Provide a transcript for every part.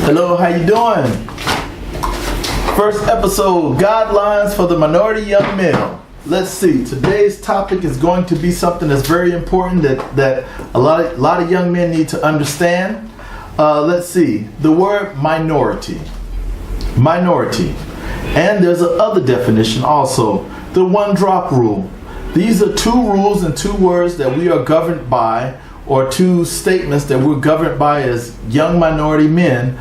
Hello, how you doing? First episode, guidelines for the minority young male. Let's see, today's topic is going to be something that's very important that a lot of young men need to understand. Let's see, the word minority. Minority. And there's another definition also, the one-drop rule. These are two rules and two words that we are governed by, or two statements that we're governed by as young minority men,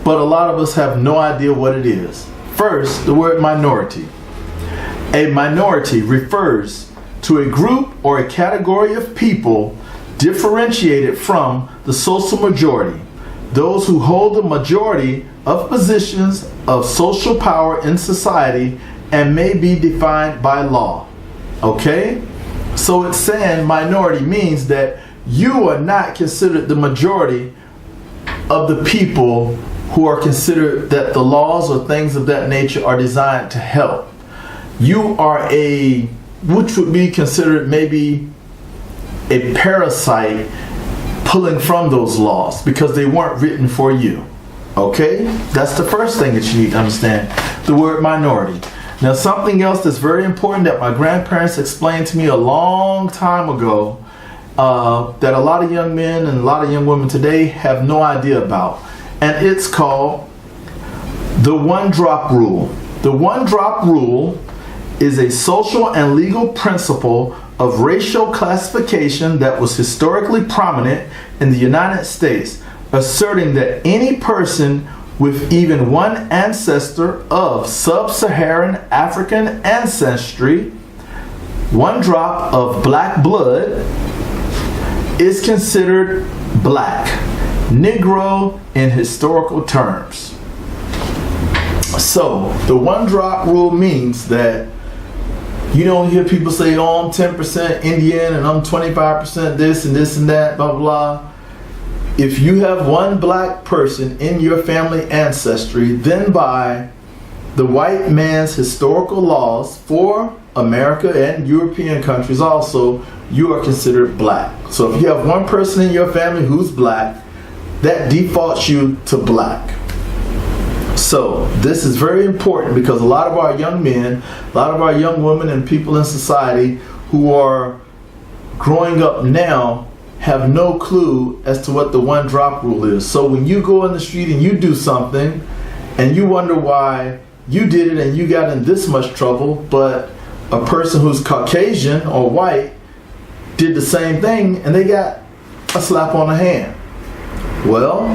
but a lot of us have no idea what it is. First, the word minority. A minority refers to a group or a category of people differentiated from the social majority, those who hold the majority of positions of social power in society and may be defined by law. Okay? So it's saying minority means that you are not considered the majority of the people who are considered that the laws or things of that nature are designed to help. You are which would be considered maybe a parasite pulling from those laws because they weren't written for you. Okay? That's the first thing that you need to understand, the word minority. Now, something else that's very important that my grandparents explained to me a long time ago that a lot of young men and a lot of young women today have no idea about. And it's called the one-drop rule. The one-drop rule is a social and legal principle of racial classification that was historically prominent in the United States, asserting that any person with even one ancestor of sub-Saharan African ancestry, one drop of black blood, is considered black, Negro in historical terms. So, the one drop rule means that you don't hear people say, oh, I'm 10% Indian and I'm 25% this and this and that, blah, blah. If you have one black person in your family ancestry, then by the white man's historical laws for America and European countries also, you are considered black. So if you have one person in your family who's black, that defaults you to black. So this is very important because a lot of our young men, a lot of our young women and people in society who are growing up now have no clue as to what the one drop rule is. So when you go in the street and you do something and you wonder why you did it and you got in this much trouble, but a person who's Caucasian or white did the same thing and they got a slap on the hand. Well,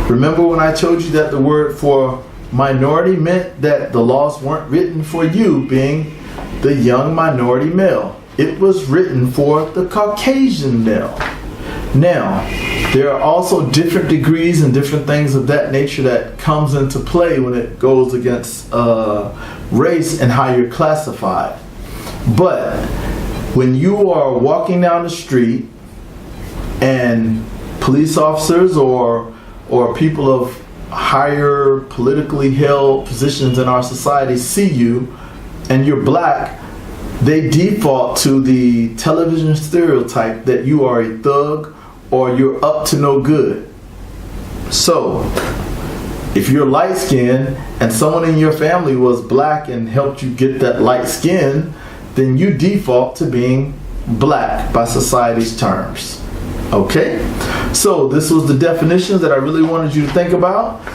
remember when I told you that the word for minority meant that the laws weren't written for you being the young minority male. It was written for the Caucasian male. Now, there are also different degrees and different things of that nature that comes into play when it goes against race and how you're classified. But when you are walking down the street and police officers or people of higher politically held positions in our society see you and you're black, they default to the television stereotype that you are a thug or you're up to no good. So, if you're light skinned and someone in your family was black and helped you get that light skin, then you default to being black by society's terms. Okay? So, this was the definitions that I really wanted you to think about.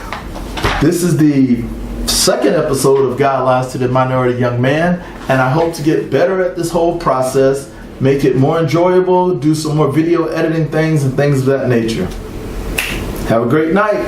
This is the second episode of Guidelines to the Minority Young Man, and I hope to get better at this whole process, make it more enjoyable, do some more video editing things and things of that nature. Have a great night.